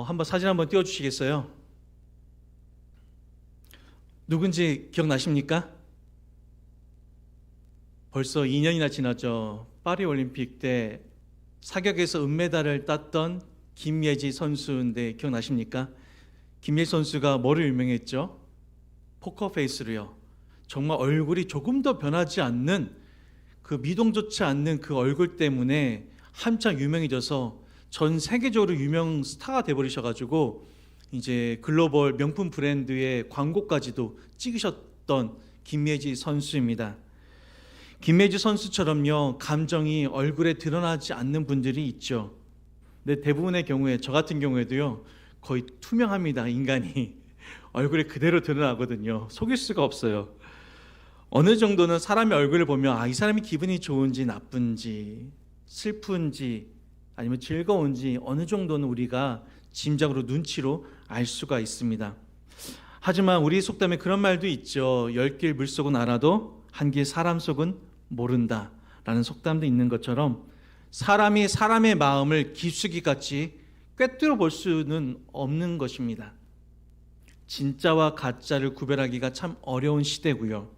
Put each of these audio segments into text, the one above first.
한번 사진 한번 띄워주시겠어요? 누군지 기억나십니까? 벌써 2년이나 지났죠. 파리 올림픽 때 사격에서 은메달을 땄던 김예지 선수인데 기억나십니까? 김예지 선수가 뭐로 유명했죠? 포커페이스로요. 정말 얼굴이 조금 더 변하지 않는, 그 미동조차 않는 그 얼굴 때문에 한창 유명해져서 전 세계적으로 유명 스타가 돼버리셔가지고 이제 글로벌 명품 브랜드의 광고까지도 찍으셨던 김예지 선수입니다. 김예지 선수처럼요, 감정이 얼굴에 드러나지 않는 분들이 있죠. 근데 대부분의 경우에, 저 같은 경우에도요, 거의 투명합니다. 인간이 얼굴에 그대로 드러나거든요. 속일 수가 없어요. 어느 정도는 사람의 얼굴을 보면 이 사람이 기분이 좋은지 나쁜지 슬픈지 아니면 즐거운지 어느 정도는 우리가 짐작으로 눈치로 알 수가 있습니다. 하지만 우리 속담에 그런 말도 있죠. 10길 물속은 알아도 한 길 사람 속은 모른다 라는 속담도 있는 것처럼, 사람이 사람의 마음을 깊숙이같이 꿰뚫어 볼 수는 없는 것입니다. 진짜와 가짜를 구별하기가 참 어려운 시대고요.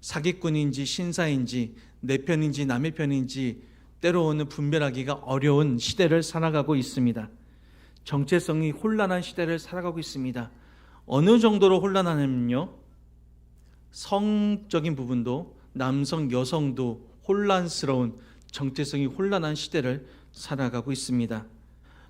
사기꾼인지 신사인지 내 편인지 남의 편인지 때로는 분별하기가 어려운 시대를 살아가고 있습니다. 정체성이 혼란한 시대를 살아가고 있습니다. 어느 정도로 혼란하냐면요, 성적인 부분도 남성 여성도 혼란스러운, 정체성이 혼란한 시대를 살아가고 있습니다.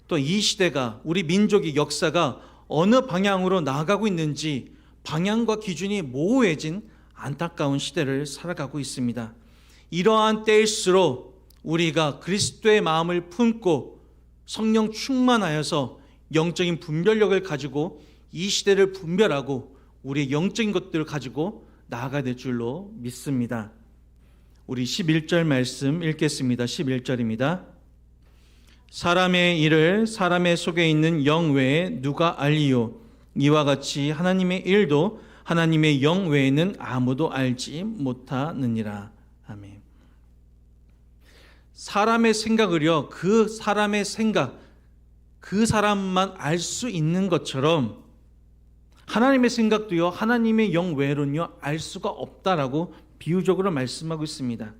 또 이 시대가, 우리 민족의 역사가 어느 방향으로 나아가고 있는지 방향과 기준이 모호해진 안타까운 시대를 살아가고 있습니다. 이러한 때일수록 우리가 그리스도의 마음을 품고 성령 충만하여서 영적인 분별력을 가지고 이 시대를 분별하고 우리의 영적인 것들을 가지고 나아가야 될 줄로 믿습니다. 우리 11절 말씀 읽겠습니다. 11절입니다. 사람의 일을 사람의 속에 있는 영 외에 누가 알리요? 이와 같이 하나님의 일도 하나님의 영 외에는 아무도 알지 못하느니라. 아멘. 사람의 생각을요, 그 사람의 생각, 그 사람만 알 수 있는 것처럼 하나님의 생각도요, 하나님의 영 외로는요 알 수가 없다라고 비유적으로 말씀하고 있습니다.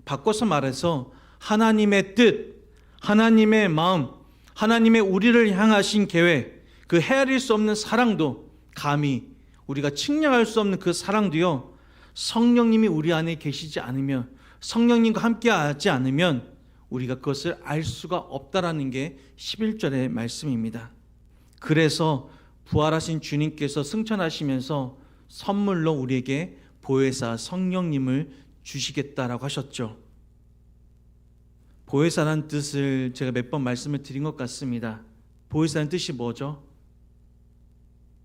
바꿔서 말해서 하나님의 뜻, 하나님의 마음, 하나님의 우리를 향하신 계획, 그 헤아릴 수 없는 사랑도, 감히 우리가 측량할 수 없는 그 사랑도요, 성령님이 우리 안에 계시지 않으면, 성령님과 함께 하지 않으면 우리가 그것을 알 수가 없다라는 게 11절의 말씀입니다. 그래서 부활하신 주님께서 승천하시면서 선물로 우리에게 보혜사 성령님을 주시겠다라고 하셨죠. 보혜사라는 뜻을 제가 몇 번 말씀을 드린 것 같습니다. 보혜사라는 뜻이 뭐죠?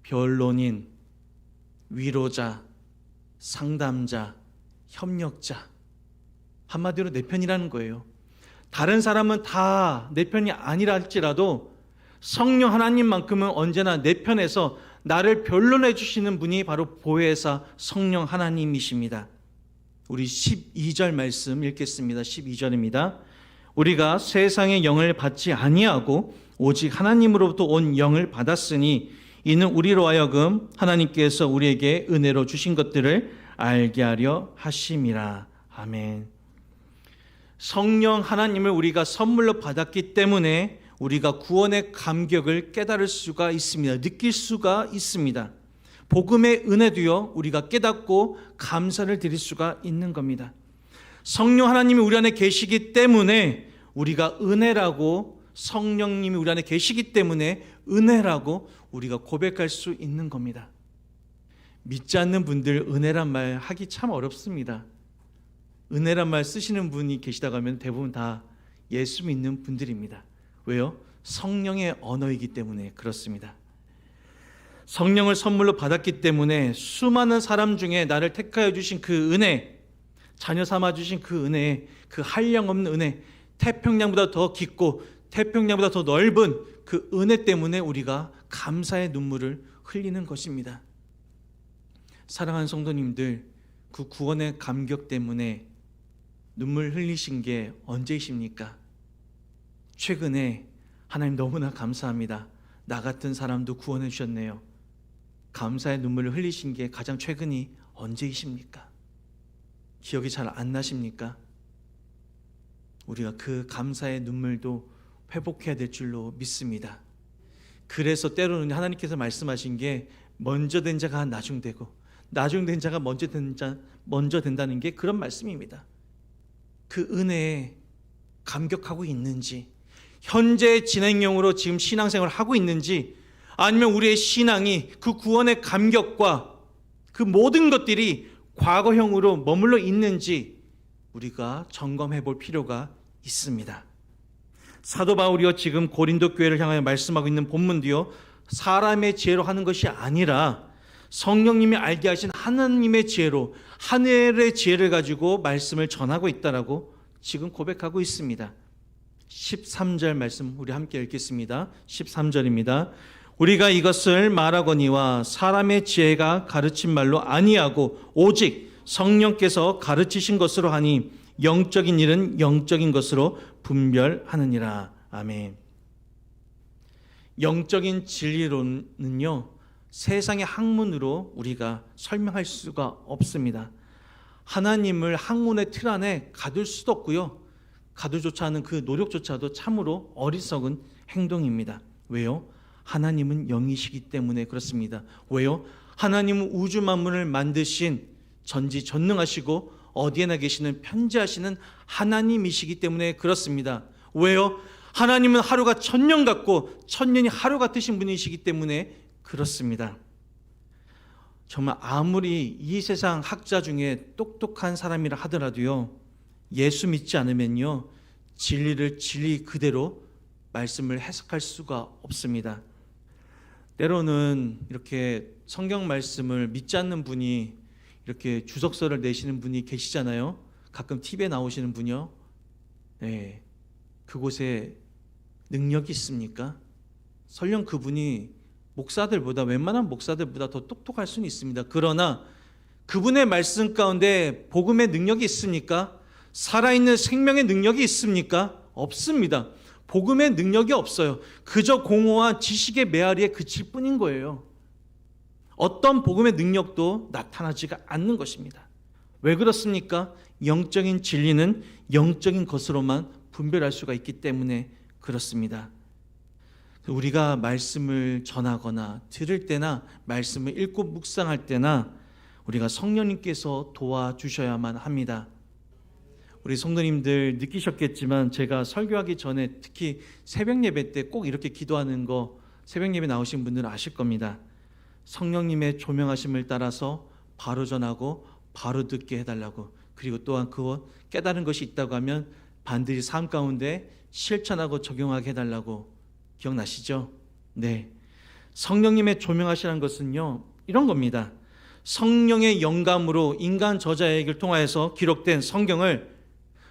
변론인, 위로자, 상담자, 협력자, 한마디로 내 편이라는 거예요. 다른 사람은 다 내 편이 아니라 할지라도 성령 하나님만큼은 언제나 내 편에서 나를 변론해 주시는 분이 바로 보혜사 성령 하나님이십니다. 우리 12절 말씀 읽겠습니다. 12절입니다. 우리가 세상의 영을 받지 아니하고 오직 하나님으로부터 온 영을 받았으니 이는 우리로 하여금 하나님께서 우리에게 은혜로 주신 것들을 알게 하려 하심이라. 아멘. 성령 하나님을 우리가 선물로 받았기 때문에 우리가 구원의 감격을 깨달을 수가 있습니다. 느낄 수가 있습니다. 복음의 은혜도요, 우리가 깨닫고 감사를 드릴 수가 있는 겁니다. 성령 하나님이 우리 안에 계시기 때문에 우리가 은혜라고, 성령님이 우리 안에 계시기 때문에 은혜라고 우리가 고백할 수 있는 겁니다. 믿지 않는 분들 은혜란 말 하기 참 어렵습니다. 은혜란 말 쓰시는 분이 계시다고 하면 대부분 다 예수 믿는 분들입니다. 왜요? 성령의 언어이기 때문에 그렇습니다. 성령을 선물로 받았기 때문에 수많은 사람 중에 나를 택하여 주신 그 은혜, 자녀 삼아 주신 그 은혜, 그 한량없는 은혜, 태평양보다 더 깊고 태평양보다 더 넓은 그 은혜 때문에 우리가 감사의 눈물을 흘리는 것입니다. 사랑하는 성도님들, 그 구원의 감격 때문에 눈물 흘리신 게 언제이십니까? 최근에 하나님 너무나 감사합니다. 나 같은 사람도 구원해 주셨네요. 감사의 눈물을 흘리신 게 가장 최근이 언제이십니까? 기억이 잘 안 나십니까? 우리가 그 감사의 눈물도 회복해야 될 줄로 믿습니다. 그래서 때로는 하나님께서 말씀하신 게 먼저 된 자가 나중되고 나중 된 자가 먼저 된다는 게 그런 말씀입니다. 그 은혜에 감격하고 있는지, 현재 진행형으로 지금 신앙생활을 하고 있는지, 아니면 우리의 신앙이 그 구원의 감격과 그 모든 것들이 과거형으로 머물러 있는지 우리가 점검해 볼 필요가 있습니다. 사도 바울이요 지금 고린도 교회를 향하여 말씀하고 있는 본문도요 사람의 지혜로 하는 것이 아니라 성령님이 알게 하신 하나님의 지혜로, 하늘의 지혜를 가지고 말씀을 전하고 있다라고 지금 고백하고 있습니다. 13절 말씀 우리 함께 읽겠습니다. 13절입니다. 우리가 이것을 말하거니와 사람의 지혜가 가르친 말로 아니하고 오직 성령께서 가르치신 것으로 하니 영적인 일은 영적인 것으로 분별하느니라. 아멘. 영적인 진리론은요 세상의 학문으로 우리가 설명할 수가 없습니다. 하나님을 학문의 틀 안에 가둘 수도 없고요, 가두조차 하는 그 노력조차도 참으로 어리석은 행동입니다. 왜요? 하나님은 영이시기 때문에 그렇습니다. 왜요? 하나님은 우주 만물을 만드신 전지전능하시고 어디에나 계시는 편지하시는 하나님이시기 때문에 그렇습니다. 왜요? 하나님은 하루가 1000년 같고 1000년이 하루 같으신 분이시기 때문에 그렇습니다. 정말 아무리 이 세상 학자 중에 똑똑한 사람이라 하더라도요 예수 믿지 않으면요 진리를 진리 그대로 말씀을 해석할 수가 없습니다. 때로는 이렇게 성경 말씀을 믿지 않는 분이 이렇게 주석서를 내시는 분이 계시잖아요. 가끔 TV에 나오시는 분이요. 네, 그곳에 능력이 있습니까? 설령 그분이 웬만한 목사들보다 더 똑똑할 수는 있습니다. 그러나 그분의 말씀 가운데 복음의 능력이 있습니까? 살아있는 생명의 능력이 있습니까? 없습니다. 복음의 능력이 없어요. 그저 공허한 지식의 메아리에 그칠 뿐인 거예요. 어떤 복음의 능력도 나타나지가 않는 것입니다. 왜 그렇습니까? 영적인 진리는 영적인 것으로만 분별할 수가 있기 때문에 그렇습니다. 우리가 말씀을 전하거나 들을 때나 말씀을 읽고 묵상할 때나 우리가 성령님께서 도와주셔야만 합니다. 우리 성도님들 느끼셨겠지만 제가 설교하기 전에 특히 새벽 예배 때 꼭 이렇게 기도하는 거 새벽 예배 나오신 분들은 아실 겁니다. 성령님의 조명하심을 따라서 바로 전하고 바로 듣게 해달라고, 그리고 또한 그것 깨달은 것이 있다고 하면 반드시 삶 가운데 실천하고 적용하게 해달라고. 기억나시죠? 네. 성령님의 조명하시라는 것은요 이런 겁니다. 성령의 영감으로 인간 저자에게 통하여서 기록된 성경을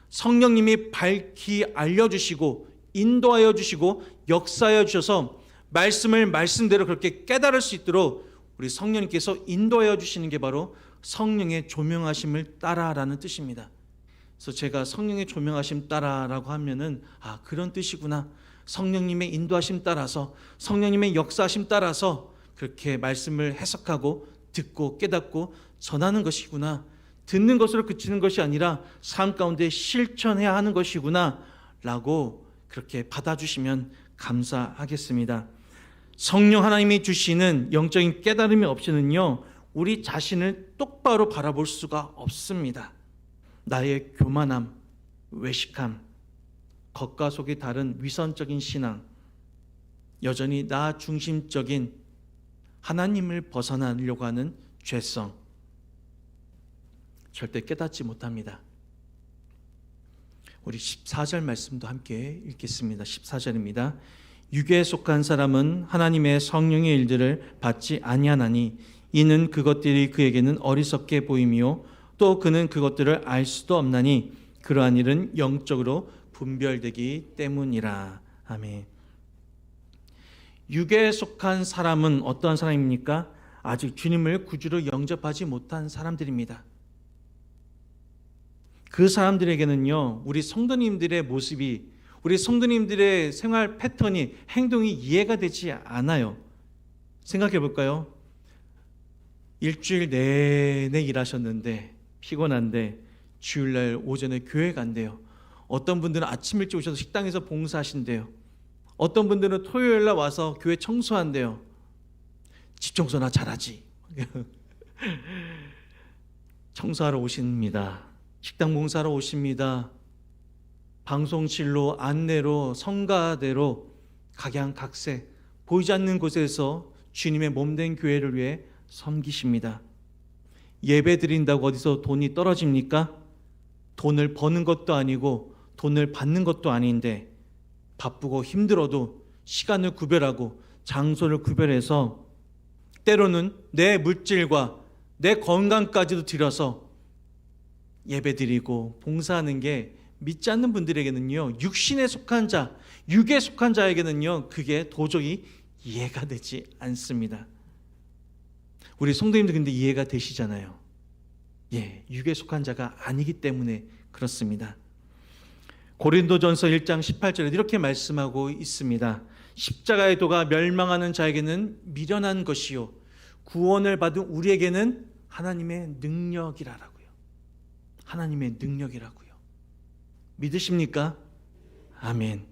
성령님이 밝히 알려주시고 인도하여 주시고 역사하여 주셔서 말씀을 말씀대로 그렇게 깨달을 수 있도록 우리 성령님께서 인도하여 주시는 게 바로 성령의 조명하심을 따라라는 뜻입니다. 그래서 제가 성령의 조명하심 따라라고 하면은 그런 뜻이구나, 성령님의 인도하심 따라서 성령님의 역사하심 따라서 그렇게 말씀을 해석하고 듣고 깨닫고 전하는 것이구나, 듣는 것으로 그치는 것이 아니라 삶 가운데 실천해야 하는 것이구나 라고 그렇게 받아주시면 감사하겠습니다. 성령 하나님이 주시는 영적인 깨달음이 없이는요 우리 자신을 똑바로 바라볼 수가 없습니다. 나의 교만함, 외식함, 겉과 속이 다른 위선적인 신앙, 여전히 나 중심적인 하나님을 벗어나려고 하는 죄성, 절대 깨닫지 못합니다. 우리 14절 말씀도 함께 읽겠습니다. 14절입니다. 육에 속한 사람은 하나님의 성령의 일들을 받지 아니하나니 이는 그것들이 그에게는 어리석게 보임이요 또 그는 그것들을 알 수도 없나니 그러한 일은 영적으로 분별되기 때문이라. 아멘. 육에 속한 사람은 어떤 사람입니까? 아직 주님을 구주로 영접하지 못한 사람들입니다. 그 사람들에게는요 우리 성도님들의 모습이, 우리 성도님들의 생활 패턴이, 행동이 이해가 되지 않아요. 생각해 볼까요? 일주일 내내 일하셨는데 피곤한데 주일날 오전에 교회 간대요. 어떤 분들은 아침 일찍 오셔서 식당에서 봉사하신대요. 어떤 분들은 토요일날 와서 교회 청소한대요. 집 청소나 잘하지. 청소하러 오십니다. 식당 봉사하러 오십니다. 방송실로, 안내로, 성가대로 각양각색 보이지 않는 곳에서 주님의 몸된 교회를 위해 섬기십니다. 예배 드린다고 어디서 돈이 떨어집니까? 돈을 버는 것도 아니고 돈을 받는 것도 아닌데 바쁘고 힘들어도 시간을 구별하고 장소를 구별해서 때로는 내 물질과 내 건강까지도 들여서 예배드리고 봉사하는 게 믿지 않는 분들에게는요, 육신에 속한 자, 육에 속한 자에게는요, 그게 도저히 이해가 되지 않습니다. 우리 성도님들 근데 이해가 되시잖아요. 예, 육에 속한 자가 아니기 때문에 그렇습니다. 고린도전서 1장 18절에 이렇게 말씀하고 있습니다. 십자가의 도가 멸망하는 자에게는 미련한 것이요 구원을 받은 우리에게는 하나님의 능력이라고요. 하나님의 능력이라고요. 믿으십니까? 아멘.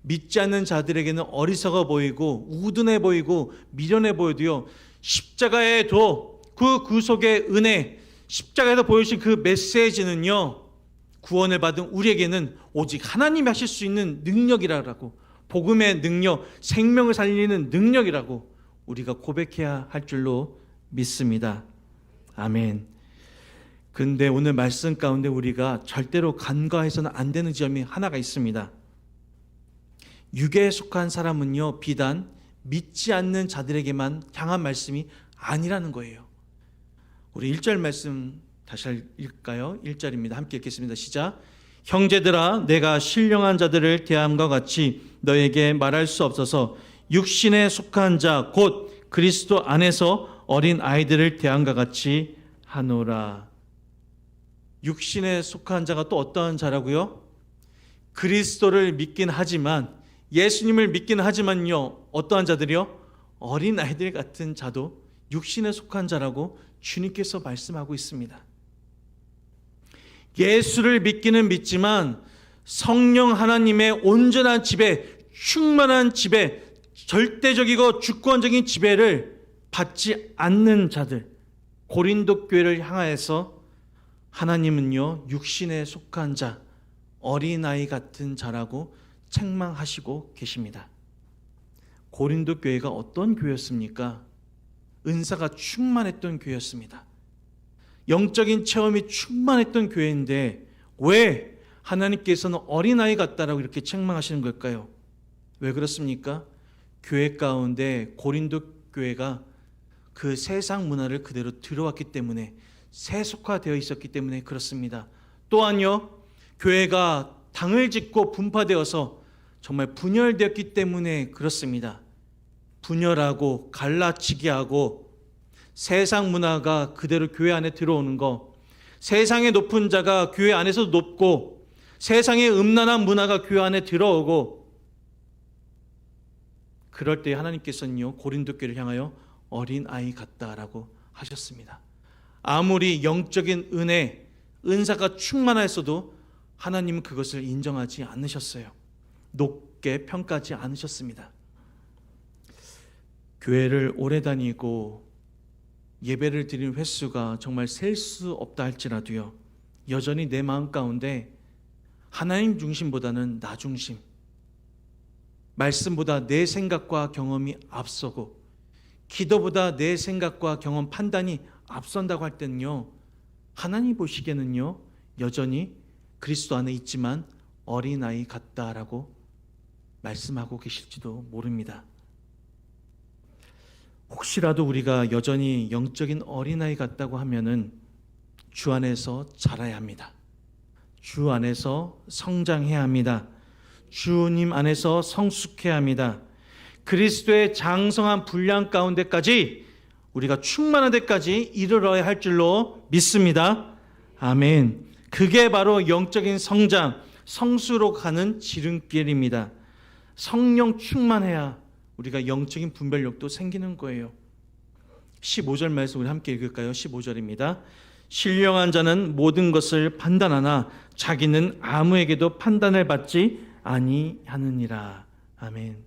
믿지 않는 자들에게는 어리석어 보이고 우둔해 보이고 미련해 보여도요, 십자가의 도, 그 구속의 은혜, 십자가에서 보여주신 그 메시지는요, 구원을 받은 우리에게는 오직 하나님이 하실 수 있는 능력이라고, 복음의 능력, 생명을 살리는 능력이라고 우리가 고백해야 할 줄로 믿습니다. 아멘. 근데 오늘 말씀 가운데 우리가 절대로 간과해서는 안 되는 점이 하나가 있습니다. 육에 속한 사람은요, 비단 믿지 않는 자들에게만 향한 말씀이 아니라는 거예요. 우리 1절 말씀 다시 읽을까요? 1절입니다. 함께 읽겠습니다. 시작. 형제들아, 내가 신령한 자들을 대함과 같이 너에게 말할 수 없어서 육신에 속한 자 곧 그리스도 안에서 어린 아이들을 대함과 같이 하노라. 육신에 속한 자가 또 어떠한 자라고요? 그리스도를 믿긴 하지만, 예수님을 믿긴 하지만요, 어떠한 자들이요? 어린 아이들 같은 자도 육신에 속한 자라고 주님께서 말씀하고 있습니다. 예수를 믿기는 믿지만 성령 하나님의 온전한 지배, 충만한 지배, 절대적이고 주권적인 지배를 받지 않는 자들, 고린도 교회를 향하여서 하나님은요, 육신에 속한 자, 어린아이 같은 자라고 책망하시고 계십니다. 고린도 교회가 어떤 교회였습니까? 은사가 충만했던 교회였습니다. 영적인 체험이 충만했던 교회인데 왜 하나님께서는 어린아이 같다라고 이렇게 책망하시는 걸까요? 왜 그렇습니까? 교회 가운데 고린도 교회가 그 세상 문화를 그대로 들어왔기 때문에, 세속화되어 있었기 때문에 그렇습니다. 또한요, 교회가 당을 짓고 분파되어서 정말 분열되었기 때문에 그렇습니다. 분열하고 갈라치기 하고 세상 문화가 그대로 교회 안에 들어오는 거, 세상의 높은 자가 교회 안에서도 높고 세상의 음란한 문화가 교회 안에 들어오고, 그럴 때 하나님께서는요, 고린도 교회를 향하여 어린아이 같다라고 하셨습니다. 아무리 영적인 은혜, 은사가 충만하였어도 하나님은 그것을 인정하지 않으셨어요. 높게 평가하지 않으셨습니다. 교회를 오래 다니고 예배를 드리는 횟수가 정말 셀 수 없다 할지라도요, 여전히 내 마음 가운데 하나님 중심보다는 나 중심, 말씀보다 내 생각과 경험이 앞서고 기도보다 내 생각과 경험, 판단이 앞선다고 할 때는요, 하나님 보시기에는요, 여전히 그리스도 안에 있지만 어린아이 같다라고 말씀하고 계실지도 모릅니다. 혹시라도 우리가 여전히 영적인 어린아이 같다고 하면은 주 안에서 자라야 합니다. 주 안에서 성장해야 합니다. 주님 안에서 성숙해야 합니다. 그리스도의 장성한 분량 가운데까지 우리가 충만한 데까지 이르러야 할 줄로 믿습니다. 아멘. 그게 바로 영적인 성장, 성수로 가는 지름길입니다. 성령 충만해야 우리가 영적인 분별력도 생기는 거예요. 15절 말씀 우리 함께 읽을까요? 15절입니다. 신령한 자는 모든 것을 판단하나 자기는 아무에게도 판단을 받지 아니하느니라. 아멘.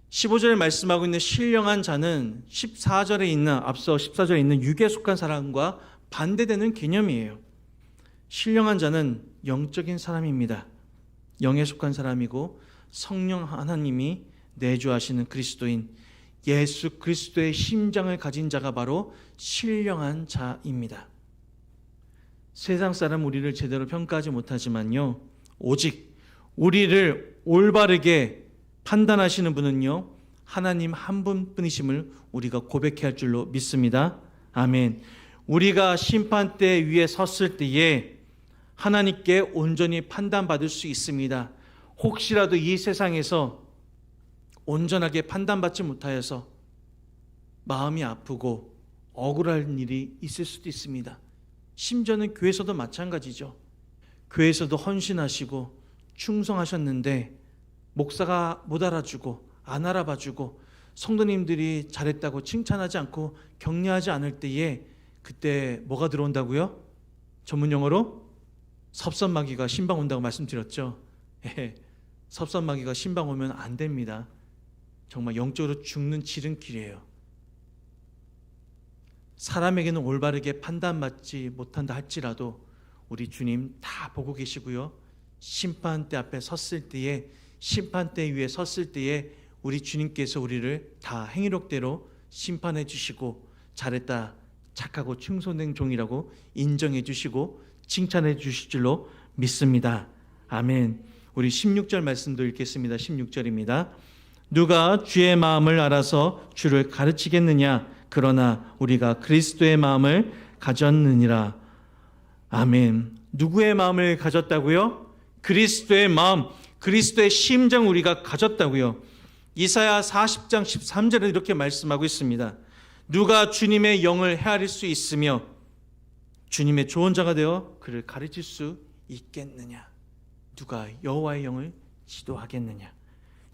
15절에 말씀하고 있는 신령한 자는 14절에 있는, 앞서 14절에 있는 육에 속한 사람과 반대되는 개념이에요. 신령한 자는 영적인 사람입니다. 영에 속한 사람이고 성령 하나님이 내주하시는 그리스도인 예수 그리스도의 심장을 가진 자가 바로 신령한 자입니다. 세상 사람 우리를 제대로 평가하지 못하지만요, 오직 우리를 올바르게 판단하시는 분은요, 하나님 한 분뿐이심을 우리가 고백해야 할 줄로 믿습니다. 아멘. 우리가 심판대 위에 섰을 때에 하나님께 온전히 판단받을 수 있습니다. 혹시라도 이 세상에서 온전하게 판단받지 못하여서 마음이 아프고 억울한 일이 있을 수도 있습니다. 심지어는 교회에서도 마찬가지죠. 교회에서도 헌신하시고 충성하셨는데 목사가 못 알아주고 안 알아봐주고 성도님들이 잘했다고 칭찬하지 않고 격려하지 않을 때에 그때 뭐가 들어온다고요? 전문 용어로 섭선마귀가 신방 온다고 말씀드렸죠. 섭선마귀가 신방 오면 안 됩니다. 정말 영적으로 죽는 지름길이에요. 사람에게는 올바르게 판단받지 못한다 할지라도 우리 주님 다 보고 계시고요, 심판대 앞에 섰을 때에, 심판대 위에 섰을 때에 우리 주님께서 우리를 다 행위력대로 심판해 주시고 잘했다, 착하고 충성된 종이라고 인정해 주시고 칭찬해 주실 줄로 믿습니다. 아멘. 우리 16절 말씀도 읽겠습니다. 16절입니다. 누가 주의 마음을 알아서 주를 가르치겠느냐? 그러나 우리가 그리스도의 마음을 가졌느니라. 아멘. 누구의 마음을 가졌다고요? 그리스도의 마음, 그리스도의 심정 우리가 가졌다고요. 이사야 40장 13절에 이렇게 말씀하고 있습니다. 누가 주님의 영을 헤아릴 수 있으며 주님의 조언자가 되어 그를 가르칠 수 있겠느냐? 누가 여호와의 영을 지도하겠느냐?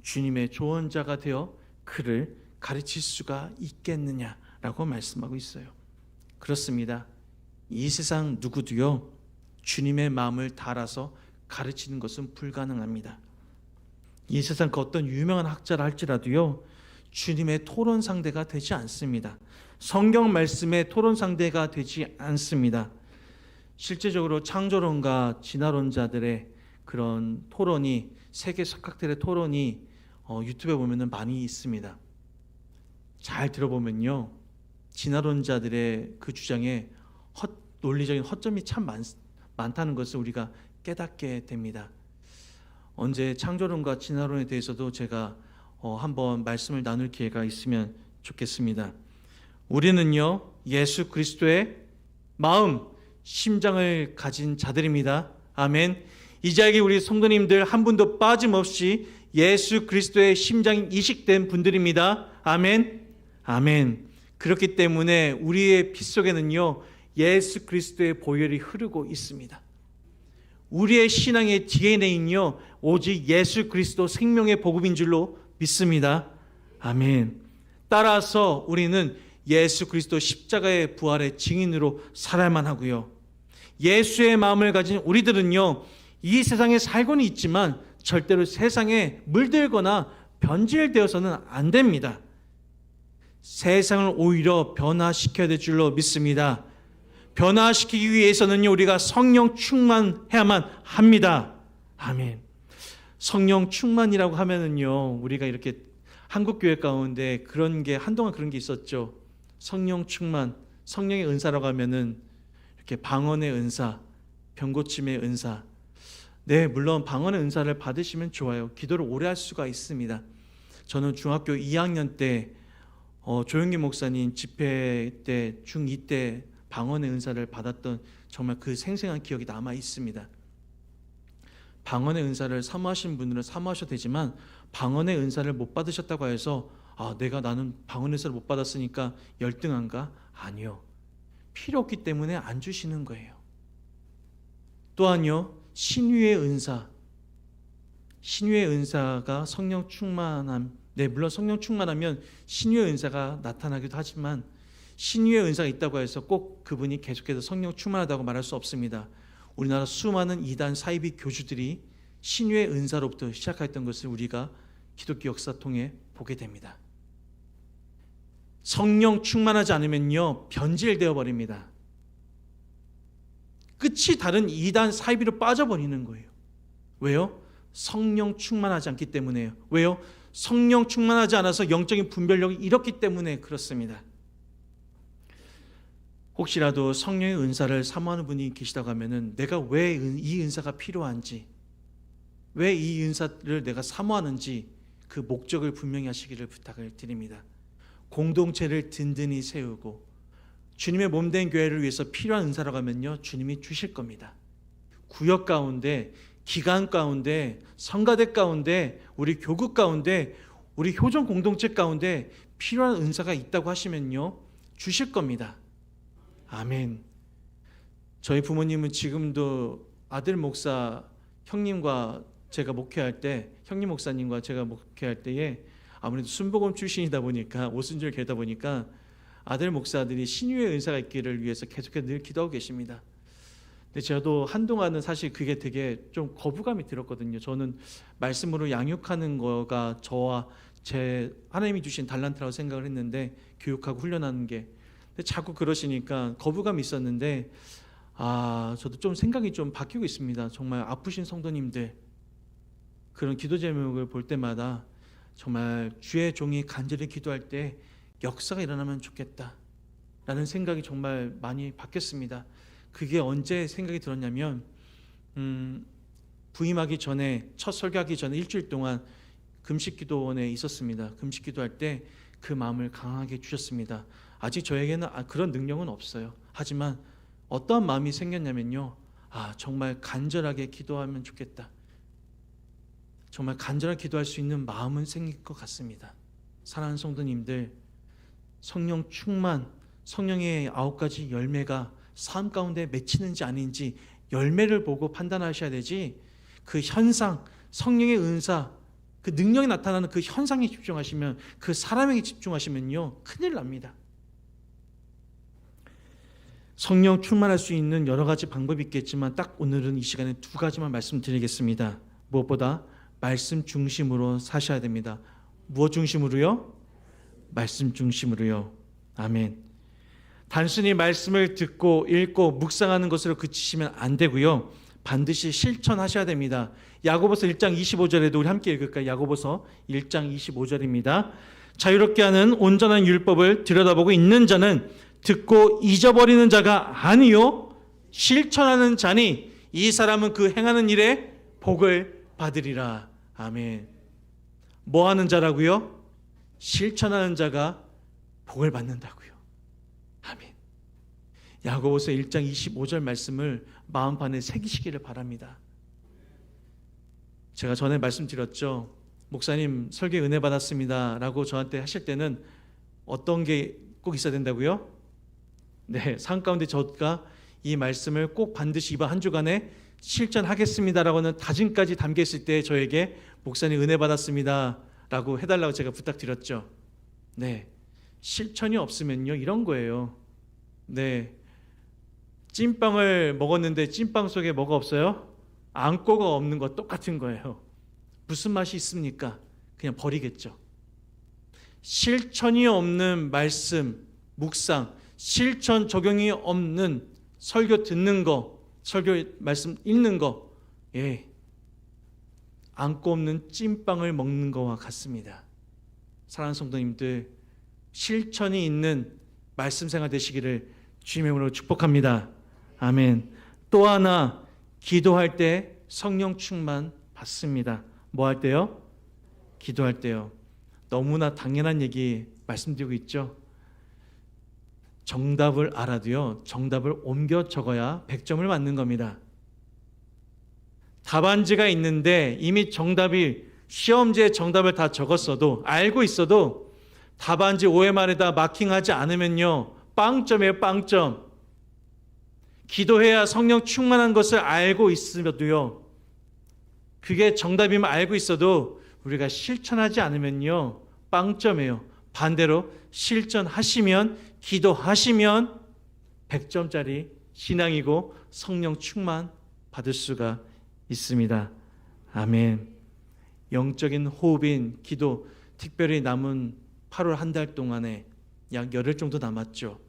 주님의 조언자가 되어 그를 가르칠 수가 있겠느냐라고 말씀하고 있어요. 그렇습니다. 이 세상 누구도요, 주님의 마음을 다 알아서 가르치는 것은 불가능합니다. 이 세상 그 어떤 유명한 학자라 할지라도요, 주님의 토론 상대가 되지 않습니다. 성경 말씀의 토론 상대가 되지 않습니다. 실제적으로 창조론과 진화론자들의 그런 토론이, 세계 석학들의 토론이 유튜브에 보면 많이 있습니다. 잘 들어보면요, 진화론자들의 그 주장에 논리적인 허점이 참 많다는 것을 우리가 깨닫게 됩니다. 언제 창조론과 진화론에 대해서도 제가 한번 말씀을 나눌 기회가 있으면 좋겠습니다. 우리는요, 예수 그리스도의 마음, 심장을 가진 자들입니다. 아멘. 이 자리에 우리 성도님들 한 분도 빠짐없이 예수 그리스도의 심장이 이식된 분들입니다. 아멘. 아멘. 그렇기 때문에 우리의 피 속에는요, 예수 그리스도의 보혈이 흐르고 있습니다. 우리의 신앙의 DNA는요, 오직 예수 그리스도 생명의 복음인 줄로 믿습니다. 아멘. 따라서 우리는 예수 그리스도 십자가의 부활의 증인으로 살아야만 하고요, 예수의 마음을 가진 우리들은요, 이 세상에 살고는 있지만 절대로 세상에 물들거나 변질되어서는 안 됩니다. 세상을 오히려 변화시켜야 될 줄로 믿습니다. 변화시키기 위해서는요, 우리가 성령 충만해야만 합니다. 아멘. 성령 충만이라고 하면은요, 우리가 이렇게 한국교회 가운데 그런 게 한동안 그런 게 있었죠. 성령 충만, 성령의 은사라고 하면은 이렇게 방언의 은사, 병고침의 은사. 네, 물론 방언의 은사를 받으시면 좋아요. 기도를 오래 할 수가 있습니다. 저는 중학교 2학년 때 조영기 목사님 집회 때, 중2 때 방언의 은사를 받았던 정말 그 생생한 기억이 남아 있습니다. 방언의 은사를 사모하신 분들은 사모하셔도 되지만 방언의 은사를 못 받으셨다고 해서 나는 방언의 은사를 못 받았으니까 열등한가? 아니요. 필요 없기 때문에 안 주시는 거예요. 또한요, 신유의 은사, 신유의 은사가 성령 충만함, 물론 성령 충만하면 신유의 은사가 나타나기도 하지만 신유의 은사가 있다고 해서 꼭 그분이 계속해서 성령 충만하다고 말할 수 없습니다. 우리나라 수많은 이단 사이비 교주들이 신유의 은사로부터 시작했던 것을 우리가 기독교 역사 통해 보게 됩니다. 성령 충만하지 않으면요, 변질되어 버립니다. 끝이 다른 이단 사이비로 빠져버리는 거예요. 왜요? 성령 충만하지 않기 때문에요. 왜요? 성령 충만하지 않아서 영적인 분별력이 잃었기 때문에 그렇습니다. 혹시라도 성령의 은사를 사모하는 분이 계시다고 하면은 내가 왜 이 은사가 필요한지, 왜 이 은사를 내가 사모하는지 그 목적을 분명히 하시기를 부탁을 드립니다. 공동체를 든든히 세우고 주님의 몸된 교회를 위해서 필요한 은사라고 하면요, 주님이 주실 겁니다. 구역 가운데, 기관 가운데, 성가대 가운데, 우리 교국 가운데, 우리 효정 공동체 가운데 필요한 은사가 있다고 하시면요, 주실 겁니다. 아멘. 저희 부모님은 지금도 아들 목사 형님과 제가 목회할 때, 형님 목사님과 제가 목회할 때에 아무래도 순복음 출신이다 보니까, 오순절 교회다 보니까 아들 목사들이 신유의 은사가 있기를 위해서 계속해서 늘 기도하고 계십니다. 근데 저도 한동안은 사실 그게 되게 좀 거부감이 들었거든요. 저는 말씀으로 양육하는 거가 저와 제 하나님이 주신 달란트라고 생각을 했는데, 교육하고 훈련하는 게. 근데 자꾸 그러시니까 거부감이 있었는데, 저도 좀 생각이 좀 바뀌고 있습니다. 정말 아프신 성도님들 그런 기도 제목을 볼 때마다 정말 주의 종이 간절히 기도할 때 역사가 일어나면 좋겠다라는 생각이 정말 많이 바뀌었습니다. 그게 언제 생각이 들었냐면 부임하기 전에, 첫 설교하기 전에 일주일 동안 금식기도원에 있었습니다. 금식기도할 때 그 마음을 강하게 주셨습니다. 아직 저에게는 그런 능력은 없어요. 하지만 어떠한 마음이 생겼냐면요, 정말 간절하게 기도하면 좋겠다, 정말 간절하게 기도할 수 있는 마음은 생길 것 같습니다. 사랑하는 성도님들, 성령 충만, 성령의 9가지 열매가 삶 가운데 맺히는지 아닌지 열매를 보고 판단하셔야 되지, 그 현상, 성령의 은사, 그 능력이 나타나는 그 현상에 집중하시면, 그 사람에게 집중하시면요, 큰일 납니다. 성령 충만할 수 있는 여러 가지 방법이 있겠지만 딱 오늘은 이 시간에 2가지만 말씀드리겠습니다. 무엇보다 말씀 중심으로 사셔야 됩니다. 무엇 중심으로요? 말씀 중심으로요. 아멘. 단순히 말씀을 듣고 읽고 묵상하는 것으로 그치시면 안 되고요, 반드시 실천하셔야 됩니다. 야고보서 1장 25절에도 우리 함께 읽을까요? 야고보서 1장 25절입니다. 자유롭게 하는 온전한 율법을 들여다보고 있는 자는 듣고 잊어버리는 자가 아니요 실천하는 자니 이 사람은 그 행하는 일에 복을 받으리라. 아멘. 뭐 하는 자라고요? 실천하는 자가 복을 받는다고요. 아멘. 야고보서 1장 25절 말씀을 마음판에 새기시기를 바랍니다. 제가 전에 말씀드렸죠. 목사님 설교 은혜 받았습니다 라고 저한테 하실 때는 어떤 게 꼭 있어야 된다고요? 네, 삶 가운데 저가 이 말씀을 꼭 반드시 이번 한 주간에 실천하겠습니다라고는 다짐까지 담겨 있을 때 저에게 목사님 은혜 받았습니다 라고 해달라고 제가 부탁드렸죠. 네, 실천이 없으면요 이런 거예요. 네, 찐빵을 먹었는데 찐빵 속에 뭐가 없어요? 안고가 없는 거 똑같은 거예요. 무슨 맛이 있습니까? 그냥 버리겠죠. 실천이 없는 말씀, 묵상, 실천 적용이 없는 설교 듣는 거, 설교 말씀 읽는 거, 안고 없는 찐빵을 먹는 거와 같습니다. 사랑하는 성도님들, 실천이 있는 말씀 생활 되시기를 주님의 이름으로 축복합니다. 아멘. 또 하나, 기도할 때 성령 충만 받습니다. 뭐 할 때요? 기도할 때요. 너무나 당연한 얘기 말씀드리고 있죠. 정답을 알아도요, 정답을 옮겨 적어야 100점을 맞는 겁니다. 답안지가 있는데 이미 정답이, 시험지에 정답을 다 적었어도, 알고 있어도 답안지 OMR에다 마킹하지 않으면요 빵점이에요. 빵점. 기도해야 성령 충만한 것을 알고 있으면도요, 그게 정답임을 알고 있어도 우리가 실천하지 않으면요, 빵점이에요. 반대로 실천하시면, 기도하시면 100점짜리 신앙이고 성령 충만 받을 수가 있습니다. 아멘. 영적인 호흡인 기도, 특별히 남은 8월 한 달 동안에 약 열흘 정도 남았죠.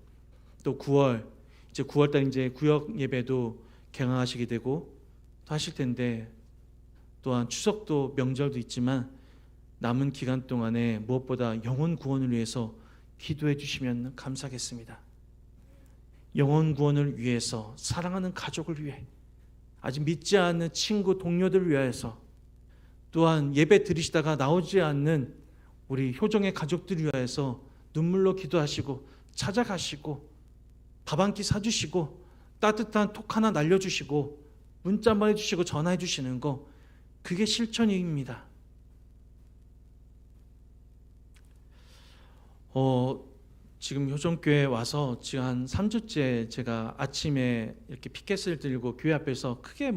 또 9월, 이제 9월달 이제 구역 예배도 개강하시게 되고 또 하실 텐데, 또한 추석도 명절도 있지만 남은 기간 동안에 무엇보다 영혼 구원을 위해서 기도해 주시면 감사하겠습니다. 영혼 구원을 위해서, 사랑하는 가족을 위해, 아직 믿지 않는 친구, 동료들을 위해서, 또한 예배 드리시다가 나오지 않는 우리 효정의 가족들을 위해서 눈물로 기도하시고 찾아가시고 밥 한 끼 사주시고 따뜻한 톡 하나 날려주시고 문자 한번 해주시고 전화해 주시는 거, 그게 실천입니다. 지금 효정교회 와서 지금 한 3주째 제가 아침에 이렇게 피켓을 들고 교회 앞에서 크게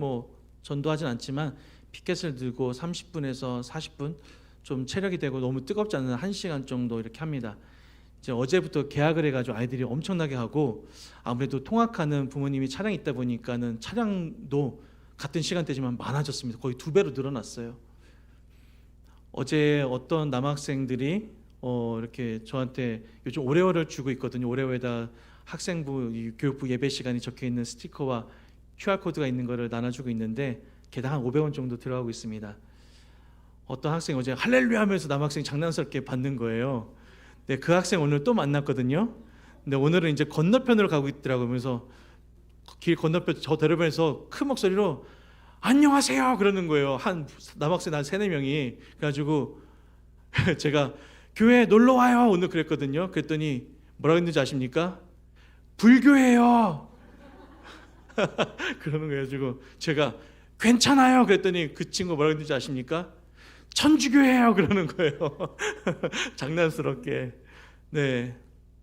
전도하진 않지만 피켓을 들고 30분에서 40분 좀 체력이 되고 너무 뜨겁지 않은 1시간 정도 이렇게 합니다. 이제 어제부터 개학을 해가지고 아이들이 엄청나게 하고, 아무래도 통학하는 부모님이 차량이 있다 보니까는 차량도 같은 시간대지만 많아졌습니다. 거의 2배로 늘어났어요. 어제 어떤 남학생들이 이렇게 저한테 요즘 오레오를 주고 있거든요. 오레오에다 학생부, 교육부 예배 시간이 적혀 있는 스티커와 QR코드가 있는 거를 나눠주고 있는데 개당 한 500원 정도 들어가고 있습니다. 어떤 학생이 어제 할렐루야 하면서 남학생이 장난스럽게 받는 거예요. 근데 그 학생 오늘 또 만났거든요. 근데 오늘은 이제 건너편으로 가고 있더라고요. 그래서 길 건너편 저 대로변에서 큰 목소리로 안녕하세요 그러는 거예요. 한 남학생 한 3-4명이. 그래가지고 제가 교회 놀러 와요 오늘 그랬거든요. 그랬더니 뭐라고 했는지 아십니까? 불교예요. 그러는 거예요. 가지고 제가 괜찮아요 그랬더니 그 친구 뭐라고 했는지 아십니까? 천주교예요 그러는 거예요. 장난스럽게. 네,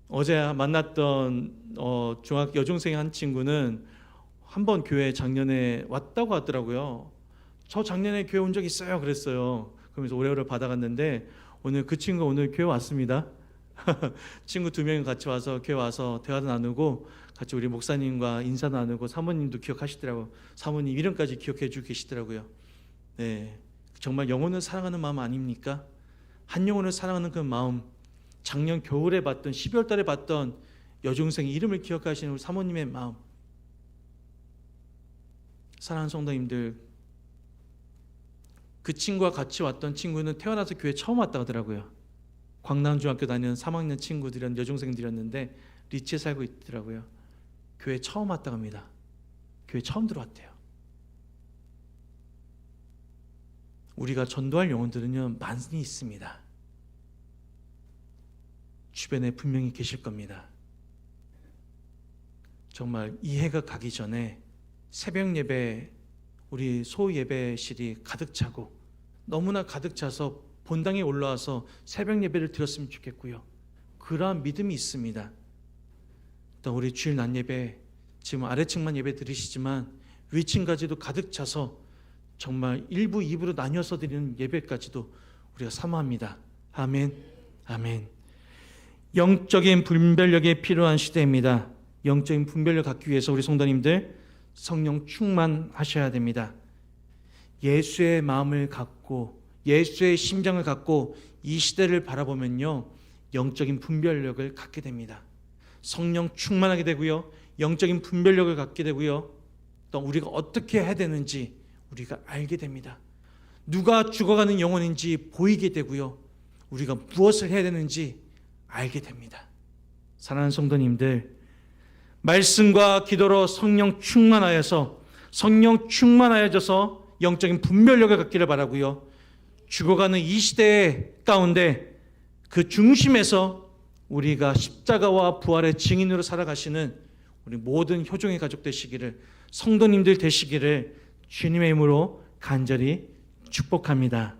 어제 만났던 여중생 한 친구는 한번 교회 작년에 왔다고 하더라고요. 저 작년에 교회 온 적 있어요 그랬어요. 그러면서 오레오를 받아갔는데 오늘 그 친구 오늘 교회 왔습니다. 친구 2명이 같이 와서 교회 와서 대화도 나누고 같이 우리 목사님과 인사 나누고, 사모님도 기억하시더라고요. 사모님 이름까지 기억해 주고 계시더라고요. 네, 정말 영혼을 사랑하는 마음 아닙니까? 한 영혼을 사랑하는 그 마음, 작년 겨울에 봤던 12월 달에 봤던 여중생의 이름을 기억하시는 우리 사모님의 마음. 사랑하는 성도님들, 그 친구와 같이 왔던 친구는 태어나서 교회 처음 왔다 하더라고요. 광남중학교 다니는 3학년 친구들이었는데, 여중생들이었는데 리치에 살고 있더라고요. 교회 처음 왔다 합니다. 교회 처음 들어왔대요. 우리가 전도할 영혼들은요 많이 있습니다. 주변에 분명히 계실 겁니다. 정말 이 해가 가기 전에 새벽 예배, 우리 소 예배실이 가득 차고 너무나 가득 차서 본당에 올라와서 새벽 예배를 드렸으면 좋겠고요. 그러한 믿음이 있습니다. 또 우리 주일 낮 예배, 지금 아래층만 예배 드리시지만 위층까지도 가득 차서 정말 1부, 2부로 나뉘어서 드리는 예배까지도 우리가 사모합니다. 아멘, 아멘. 영적인 분별력이 필요한 시대입니다. 영적인 분별력 갖기 위해서 우리 성도님들 성령 충만하셔야 됩니다. 예수의 마음을 갖고 예수의 심장을 갖고 이 시대를 바라보면요 영적인 분별력을 갖게 됩니다. 성령 충만하게 되고요, 영적인 분별력을 갖게 되고요, 또 우리가 어떻게 해야 되는지 우리가 알게 됩니다. 누가 죽어가는 영혼인지 보이게 되고요, 우리가 무엇을 해야 되는지 알게 됩니다. 사랑하는 성도님들, 말씀과 기도로 성령 충만하여서 성령 충만하여져서 영적인 분별력을 갖기를 바라고요, 죽어가는 이 시대 가운데 그 중심에서 우리가 십자가와 부활의 증인으로 살아가시는 우리 모든 효종의 가족 되시기를, 성도님들 되시기를 주님의 이름으로 간절히 축복합니다.